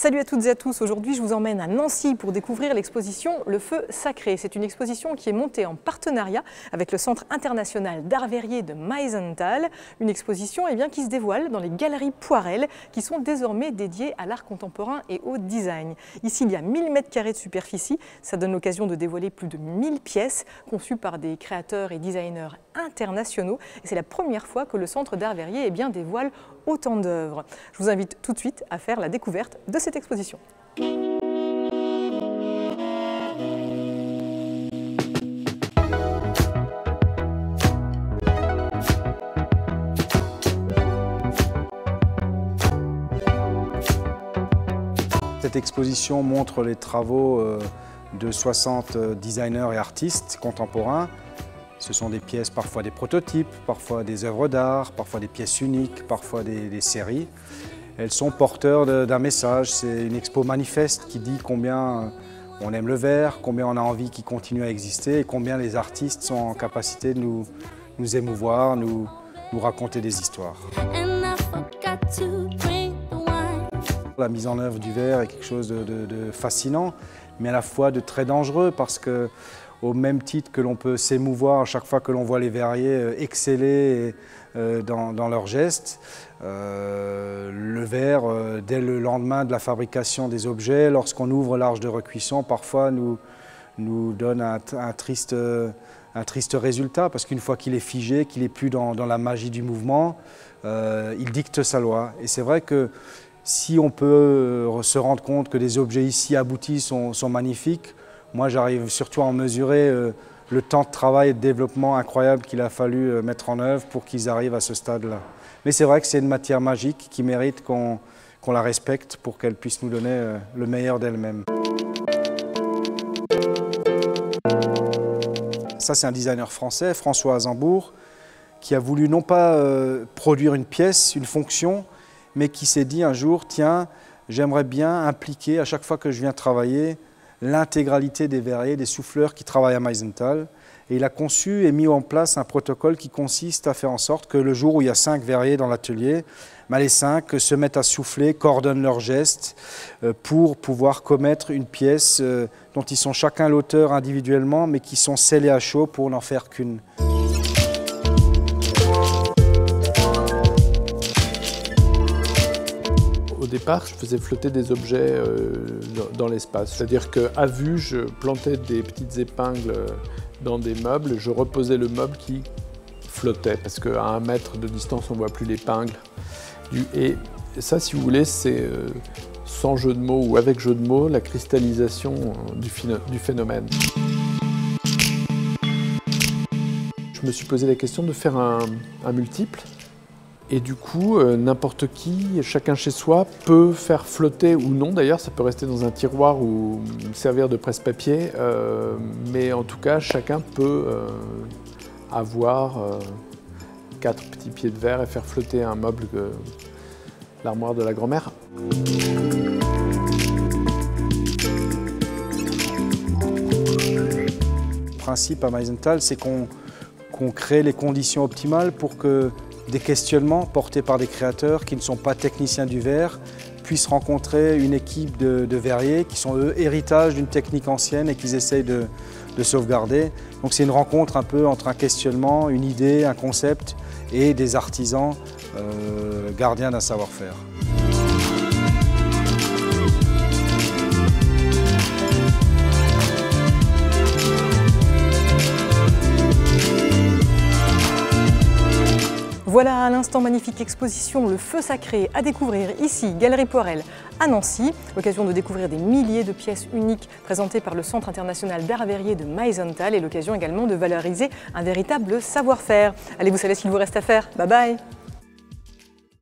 Salut à toutes et à tous, aujourd'hui je vous emmène à Nancy pour découvrir l'exposition Le Feu Sacré. C'est une exposition qui est montée en partenariat avec le Centre international d'art verrier de Meisenthal. Une exposition qui se dévoile dans les galeries Poirel qui sont désormais dédiées à l'art contemporain et au design. Ici il y a 1000 m² de superficie, ça donne l'occasion de dévoiler plus de 1000 pièces conçues par des créateurs et designers internationaux. Et c'est la première fois que le Centre d'art verrier dévoile autant d'œuvres. Je vous invite tout de suite à faire la découverte de cette exposition. Cette exposition montre les travaux de 60 designers et artistes contemporains. Ce sont des pièces, parfois des prototypes, parfois des œuvres d'art, parfois des pièces uniques, parfois des séries. Elles sont porteurs d'un message. C'est une expo manifeste qui dit combien on aime le verre, combien on a envie qu'il continue à exister et combien les artistes sont en capacité de nous émouvoir, nous raconter des histoires. La mise en œuvre du verre est quelque chose de fascinant, mais à la fois de très dangereux parce que au même titre que l'on peut s'émouvoir à chaque fois que l'on voit les verriers exceller dans leurs gestes, le verre, dès le lendemain de la fabrication des objets, lorsqu'on ouvre l'arche de recuisson, parfois nous donne un triste résultat, parce qu'une fois qu'il est figé, qu'il n'est plus dans la magie du mouvement, il dicte sa loi. Et c'est vrai que si on peut se rendre compte que des objets ici aboutis sont magnifiques, moi, j'arrive surtout à en mesurer le temps de travail et de développement incroyable qu'il a fallu mettre en œuvre pour qu'ils arrivent à ce stade-là. Mais c'est vrai que c'est une matière magique qui mérite qu'on la respecte pour qu'elle puisse nous donner le meilleur d'elle-même. Ça, c'est un designer français, François Azembourg, qui a voulu non pas produire une pièce, une fonction, mais qui s'est dit un jour, tiens, j'aimerais bien impliquer à chaque fois que je viens travailler l'intégralité des verriers, des souffleurs qui travaillent à Meisenthal. Et il a conçu et mis en place un protocole qui consiste à faire en sorte que le jour où il y a 5 verriers dans l'atelier, les 5 se mettent à souffler, coordonnent leurs gestes pour pouvoir commettre une pièce dont ils sont chacun l'auteur individuellement, mais qui sont scellés à chaud pour n'en faire qu'une. Au départ, je faisais flotter des objets dans l'espace. C'est-à-dire qu'à vue, je plantais des petites épingles dans des meubles, je reposais le meuble qui flottait, parce qu'à 1 mètre de distance, on ne voit plus l'épingle. Et ça, si vous voulez, c'est sans jeu de mots ou avec jeu de mots, la cristallisation du phénomène. Je me suis posé la question de faire un multiple. Et du coup, n'importe qui, chacun chez soi, peut faire flotter ou non. D'ailleurs, ça peut rester dans un tiroir ou servir de presse-papier. Mais en tout cas, chacun peut avoir 4 petits pieds de verre et faire flotter un meuble, l'armoire de la grand-mère. Le principe à Meisenthal, c'est qu'on crée les conditions optimales pour que des questionnements portés par des créateurs qui ne sont pas techniciens du verre puissent rencontrer une équipe de verriers qui sont eux héritage d'une technique ancienne et qu'ils essayent de sauvegarder. Donc c'est une rencontre un peu entre un questionnement, une idée, un concept et des artisans gardiens d'un savoir-faire. Voilà à l'instant magnifique exposition Le Feu Sacré à découvrir ici, Galerie Poirel à Nancy. L'occasion de découvrir des milliers de pièces uniques présentées par le Centre international d'art verrier de Meisenthal et l'occasion également de valoriser un véritable savoir-faire. Allez, vous savez ce qu'il vous reste à faire. Bye bye!